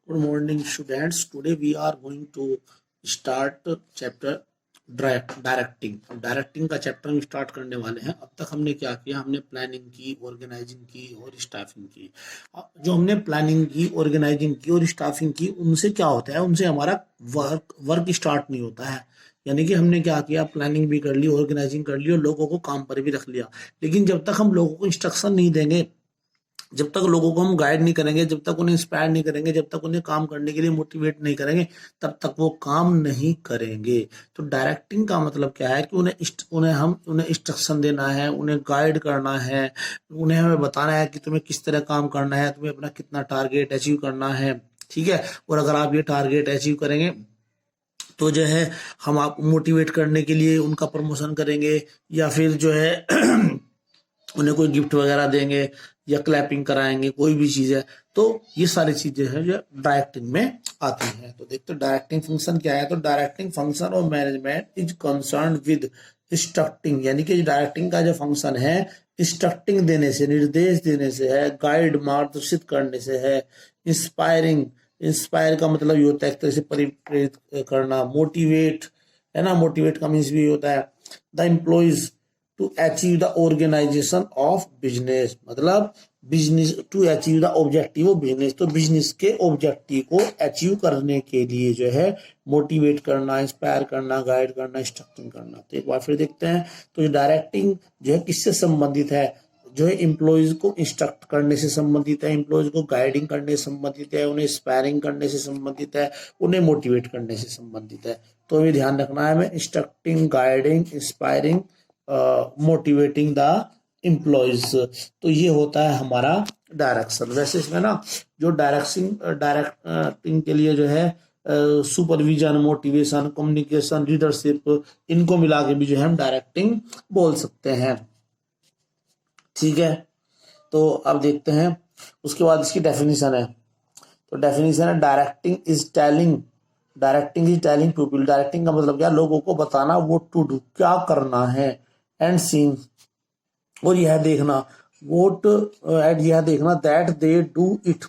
Good morning, students. Today we are going to start chapter directing. Directing का chapter हम start करने वाले हैं. अब तक हमने क्या किया? हमने प्लानिंग की, ऑर्गेनाइजिंग की और स्टाफिंग की. जो हमने प्लानिंग की, ऑर्गेनाइजिंग की और स्टाफिंग की, उनसे क्या होता है? उनसे हमारा वर्क स्टार्ट नहीं होता है. यानी कि हमने क्या किया? प्लानिंग भी कर ली, ऑर्गेनाइजिंग कर ली और लोगों को काम पर भी रख लिया. लेकिन जब तक हम लोगों को इंस्ट्रक्शन नहीं देंगे, जब तक लोगों को हम गाइड नहीं करेंगे, जब तक उन्हें इंस्पायर नहीं करेंगे, जब तक उन्हें काम करने के लिए मोटिवेट नहीं करेंगे, तब तक वो काम नहीं करेंगे. तो डायरेक्टिंग का मतलब क्या है कि उन्हें इंस्ट्रक्शन देना है, उन्हें गाइड करना है, उन्हें हमें बताना है कि तुम्हें किस तरह काम करना है, तुम्हें अपना कितना टारगेट अचीव करना है. ठीक है. और अगर आप ये टारगेट अचीव करेंगे तो जो है हम आप मोटिवेट करने के लिए उनका प्रमोशन करेंगे, या फिर जो है उन्हें कोई गिफ्ट वगैरह देंगे या क्लैपिंग कराएंगे, कोई भी चीज है. तो ये सारी चीजें हैं जो डायरेक्टिंग में आती हैं. तो देखते डायरेक्टिंग फंक्शन क्या है. तो directing function of management is concern with instructing, यानी कि डायरेक्टिंग का जो फंक्शन है इंस्ट्रक्टिंग देने से, निर्देश देने से है, गाइड मार्गदर्शित करने से है. इंस्पायरिंग, इंस्पायर का मतलब ये होता है एक तरह से परिप्रेरित करना. मोटिवेट है ना, मोटिवेट का मीन्स भी होता है the employees to achieve the organisation of business, मतलब business to achieve the objective of business. तो बिजनेस के ऑब्जेक्टिव को अचीव करने के लिए जो है मोटिवेट करना, इंस्पायर करना, गाइड करना, इंस्ट्रक्टिंग करना. तो एक बार फिर देखते हैं. तो ये डायरेक्टिंग जो है किससे संबंधित है? जो है एम्प्लॉयज को इंस्ट्रक्ट करने से संबंधित है, एम्प्लॉयज को गाइडिंग करने से संबंधित है, उन्हें इंस्पायरिंग करने से संबंधित है, उन्हें मोटिवेट करने से संबंधित है. तो ये ध्यान रखना है हमें. Instructing, guiding, inspiring, motivating the employees. तो ये होता है हमारा डायरेक्शन. वैसे इसमें ना जो डायरेक्टिंग के लिए जो है सुपरविजन, मोटिवेशन, कम्युनिकेशन, लीडरशिप, इनको मिला के भी जो है हम डायरेक्टिंग बोल सकते हैं. ठीक है. तो अब देखते हैं उसके बाद इसकी डेफिनेशन है. तो डेफिनेशन है directing is telling people. Directing का मतलब क्या? लोगों को बताना, वो टू डू, क्या करना है, एंड सीइंग, और यह देखना, वोट एंड यह देखना, that they do it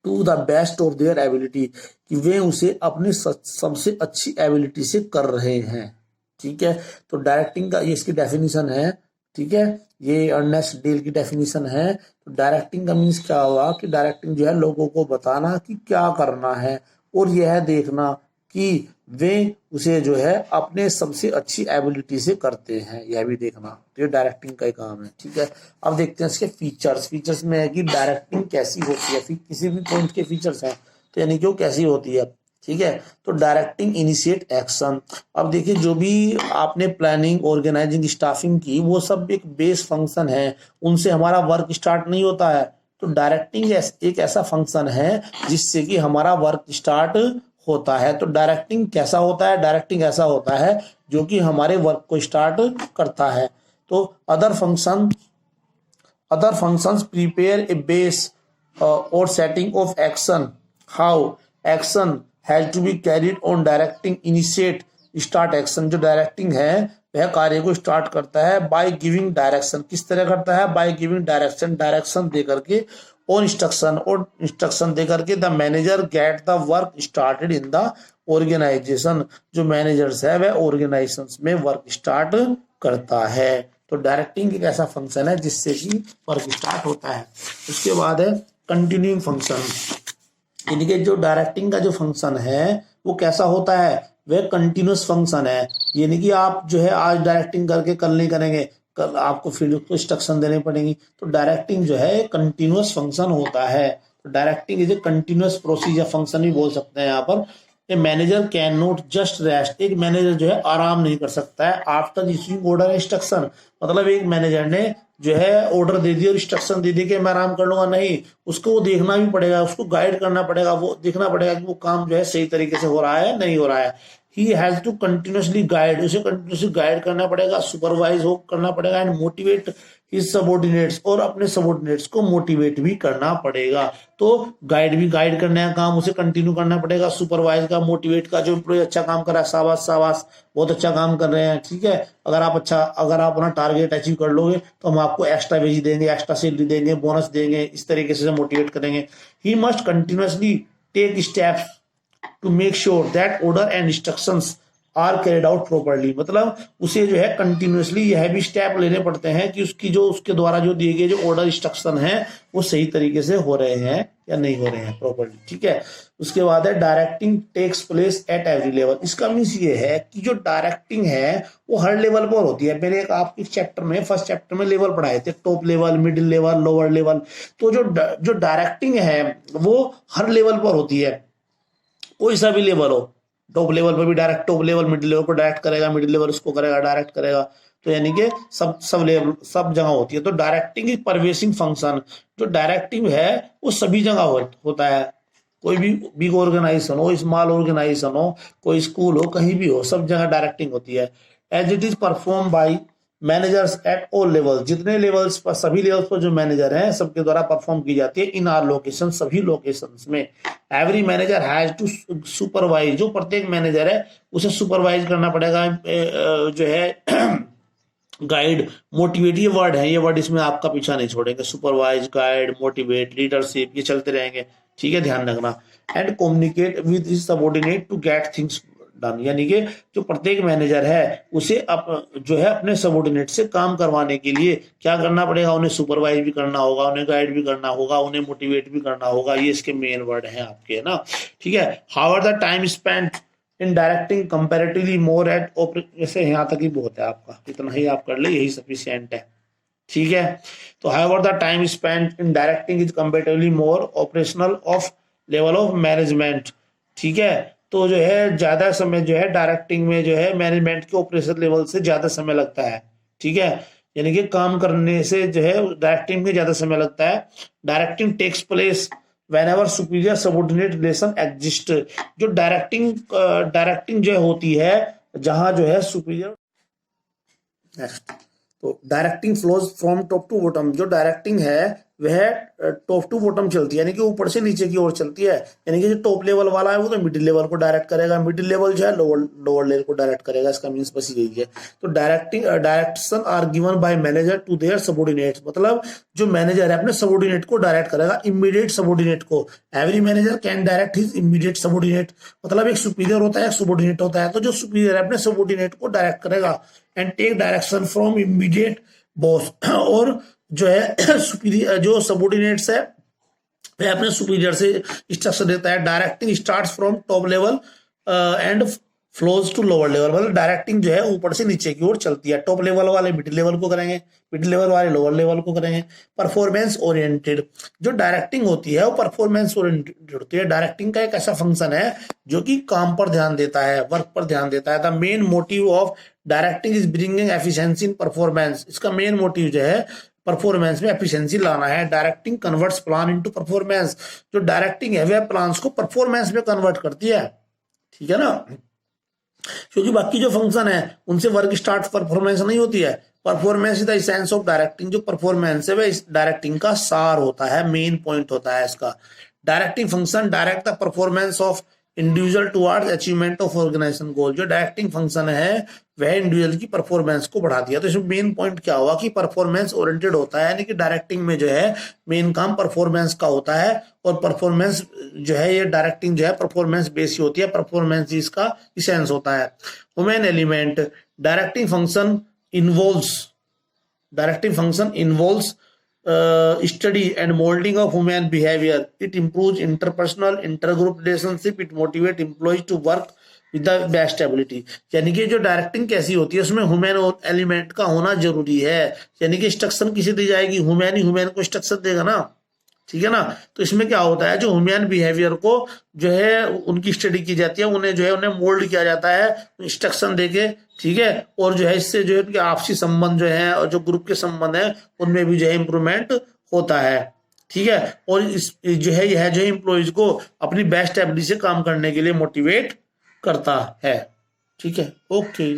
to the best of their ability, कि वे उसे अपनी सबसे अच्छी एबिलिटी से कर रहे हैं. ठीक है. तो डायरेक्टिंग का ये इसकी डेफिनेशन है. ठीक है. ये अर्नेस्ट डेल की डेफिनेशन है. तो डायरेक्टिंग का मीन्स क्या हुआ कि डायरेक्टिंग जो है लोगों को बताना कि क्या करना है, और यह देखना कि वे उसे जो है अपने सबसे अच्छी एबिलिटी से करते हैं, यह भी देखना. तो ये डायरेक्टिंग का ही काम है. ठीक है. अब देखते हैं इसके फीचर्स में है कि डायरेक्टिंग कैसी होती है. किसी भी पॉइंट के फीचर्स हैं, तो यानी कि वो कैसी होती है. ठीक है. तो डायरेक्टिंग इनिशिएट एक्शन. अब देखिए जो भी आपने प्लानिंग, ऑर्गेनाइजिंग, स्टाफिंग की, वो सब एक बेस फंक्शन है, उनसे हमारा वर्क स्टार्ट नहीं होता है. तो डायरेक्टिंग एक ऐसा फंक्शन है जिससे कि हमारा वर्क स्टार्ट होता है. तो डायरेक्टिंग कैसा होता है? डायरेक्टिंग ऐसा होता है जो कि हमारे वर्क को स्टार्ट करता है. तो other functions prepare a base और setting of action. How action has to be carried on. Directing initiate start action. जो डायरेक्टिंग है वह कार्य को स्टार्ट करता है बाय गिविंग डायरेक्शन. किस तरह करता है? बाय गिविंग डायरेक्शन दे करके, और इंस्ट्रक्शन दे करके the manager get the work started in the organisation. जो मैनेजर्स है वह ऑर्गेनाइजेशन में वर्क स्टार्ट करता है. तो डायरेक्टिंग एक ऐसा फंक्शन है जिससे कि वर्क स्टार्ट होता है. उसके बाद है कंटिन्यूइंग फंक्शन. यानी कि जो डायरेक्टिंग का जो फंक्शन है वो कैसा होता है? वह कंटिन्यूस फंक्शन है. यानी कि आप जो है आज डायरेक्टिंग करके कल नहीं करेंगे, कल आपको फिर उसको इंस्ट्रक्शन देनी पड़ेगी. तो डायरेक्टिंग जो है कंटिन्यूस फंक्शन होता है. तो directing is a continuous procedure, function भी बोल सकते हैं यहाँ पर. A manager can not just rest. एक मैनेजर जो है आराम नहीं कर सकता है आफ्टर इश्यूइंग ऑर्डर इंस्ट्रक्शन. मतलब एक मैनेजर ने जो है ऑर्डर दे दिया और इंस्ट्रक्शन दे दी कि मैं आराम कर लूंगा, नहीं, उसको वो देखना भी पड़ेगा, उसको गाइड करना पड़ेगा, वो देखना पड़ेगा कि वो काम जो है सही तरीके से हो रहा है नहीं हो रहा है. He has to continuously guide. उसे कंटिन्यूसली गाइड करना पड़ेगा, सुपरवाइज हो करना पड़ेगा, एंड मोटिवेट हिज सबॉर्डिनेट्स, और अपने सबॉर्डिनेट्स को मोटिवेट भी करना पड़ेगा। तो गाइड करने का काम उसे कंटिन्यू करना पड़ेगा। सुपरवाइज का, मोटिवेट का, जो एम्प्लॉय अच्छा काम कर रहा है, शाबाश शाबाश, बहुत अच्छा काम कर रहे हैं, ठीक है, अगर आप अपना टारगेट अचीव कर लोगे तो हम आपको एक्स्ट्रा वेज देंगे, एक्स्ट्रा सैलरी देंगे, बोनस देंगे, इस तरीके से मोटिवेट करेंगे। He must continuously take steps to make sure that order and instructions are carried out properly. मतलब उसे जो है कंटिन्यूअसली यह भी स्टेप लेने पड़ते हैं कि उसके द्वारा जो दिए गए जो ऑर्डर इंस्ट्रक्शन है वो सही तरीके से हो रहे हैं या नहीं हो रहे हैं प्रॉपर्ली, ठीक है। उसके बाद है directing takes place at every level. इसका मीन्स ये है कि जो डायरेक्टिंग है वो हर लेवल पर होती है। मैंने आपके चैप्टर में, फर्स्ट चैप्टर में लेवल पढ़ाए थे, top level, middle level, lower level. तो जो डायरेक्टिंग है वो हर लेवल पर होती है, कोई सा भी लेवल हो। टॉप लेवल पर भी direct, top level middle level को डायरेक्ट करेगा, मिडिल लेवल उसको करेगा, डायरेक्ट करेगा। तो यानी कि सब लेवल, सब जगह होती है। तो डायरेक्टिंग इज परवेसिंग फंक्शन। जो डायरेक्टिंग है वो सभी जगह होता है। कोई भी बिग ऑर्गेनाइजेशन हो, स्मॉल ऑर्गेनाइजेशन हो, कोई स्कूल हो, कहीं भी हो, सब जगह डायरेक्टिंग होती है। As it is perform by managers at all levels. जितने लेवल्स पर, सभी लेवल्स पर जो मैनेजर हैं सबके द्वारा परफॉर्म की जाती है इन आर लोकेशन, सभी लोकेशंस में। Every manager has to supervise. जो प्रत्येक मैनेजर है उसे सुपरवाइज करना पड़ेगा, जो है गाइड, मोटिवेट, ये वर्ड है, ये वर्ड इसमें आपका पीछा नहीं छोड़ेंगे। सुपरवाइज, गाइड, मोटिवेट, लीडरशिप, ये चलते रहेंगे, ठीक है, ध्यान रखना। And communicate with his subordinate to get things done. यानी कि जो प्रत्येक मैनेजर है उसे जो है अपने सबऑर्डिनेट से काम करवाने के लिए क्या करना पड़ेगा, उन्हें सुपरवाइज भी करना होगा, उन्हें गाइड भी करना होगा, उन्हें मोटिवेट भी करना होगा। ये इसके मेन वर्ड हैं आपके, है ना, ठीक है। However the time spent in directing comparatively more at, जैसे यहाँ तक ही बहुत है आपका, इतना ही आप कर ले, यही सफिशिएंट है, ठीक है। तो however the time spent in directing is comparatively more operational of level of management, ठीक है। तो जो है ज्यादा समय जो है डायरेक्टिंग में जो है मैनेजमेंट के ऑपरेशन लेवल से ज्यादा समय लगता है, ठीक है। यानी कि काम करने से जो है डायरेक्टिंग में ज्यादा समय लगता है। Directing takes place whenever superior subordinate relation exist। जो डायरेक्टिंग जो होती है जहां जो है सुपीरियर, नेक्स्ट, तो directing flows from top to bottom. जो डायरेक्टिंग है वह टॉप टू बॉटम चलती है, यानी कि ऊपर से नीचे की ओर चलती है। यानी कि जो टॉप लेवल वाला है वो तो मिडिल लेवल को डायरेक्ट करेगा, मिडिल लेवल जो है लोअर लेवल को डायरेक्ट करेगा। इसका मीन्स बस यही है। तो direction are given by manager to their subordinates. मतलब जो मैनेजर है अपने सबऑर्डिनेट को डायरेक्ट करेगा, इमीडिएट सबऑर्डिनेट को। Every manager can direct his immediate subordinate. मतलब एक सुपीरियर होता है, एक सबऑर्डिनेट होता है। तो जो सुपीरियर है अपने सबऑर्डिनेट को डायरेक्ट करेगा and take direction from immediate boss. और जो है सुपीरियर, जो सबऑर्डिनेट्स है वह अपने सुपीरियर से इंस्ट्रक्शन देता है। Directing starts from top level and flows to lower level. मतलब डायरेक्टिंग जो है ऊपर से नीचे की ओर चलती है। टॉप लेवल वाले मिडिल लेवल को करेंगे, मिडिल लेवल वाले लोअर लेवल को करेंगे। Performance oriented. जो डायरेक्टिंग होती है वो परफॉर्मेंस ओरिएंटेड होती है। डायरेक्टिंग का एक ऐसा फंक्शन है जो कि काम पर ध्यान देता है, वर्क पर ध्यान देता है। The main motive of directing is bringing efficiency in performance. इसका मेन मोटिव जो है परफॉर्मेंस में एफिशिएंसी लाना है। Directing converts plan into performance. जो डायरेक्टिंग है वह प्लान्स को परफॉर्मेंस में कन्वर्ट करती है, ठीक है ना। क्योंकि बाकी जो फंक्शन है उनसे वर्क स्टार्ट परफॉर्मेंस नहीं होती है। Performance is the essence of directing. जो परफॉर्मेंस है वह इस डायरेक्टिंग का सार होता है, मेन पॉइंट होता है इसका। Directing function direct the performance of individual towards achievement of organisation goal. जो डायरेक्टिंग फंक्शन है वह इंडिविजुअल की परफॉर्मेंस को बढ़ा दिया। तो इसमें मेन पॉइंट क्या हुआ कि परफॉर्मेंस ओरिएंटेड होता है, यानी कि डायरेक्टिंग में जो है मेन काम परफॉर्मेंस का होता है। और परफॉर्मेंस जो है ये डायरेक्टिंग जो है परफॉर्मेंस बेस्ड होती है, परफॉर्मेंस इसका इसेंस होता है। Human element. Directing function involves study and molding of human behavior. It improves interpersonal, intergroup relationship. It motivates employees to work with the best ability. यानी कि जो डायरेक्टिंग कैसी होती है उसमें ह्यूमन एलिमेंट का होना जरूरी है। यानी कि इंस्ट्रक्शन किसे दी जाएगी, ह्यूमन ही ह्यूमन को इंस्ट्रक्शन देगा ना, ठीक है ना। तो इसमें क्या होता है, जो ह्यूमन बिहेवियर को जो है उनकी स्टडी की जाती है, उन्हें जो है उन्हें मोल्ड किया जाता है इंस्ट्रक्शन देके, ठीक है। और जो है इससे जो है उनके आपसी संबंध जो है और जो ग्रुप के संबंध है उनमें भी जो है इंप्रूवमेंट होता है, ठीक है। और इस जो है यह जो एम्प्लॉइज को अपनी बेस्ट एबिलिटी से काम करने के लिए मोटिवेट करता है, ठीक है। ओके।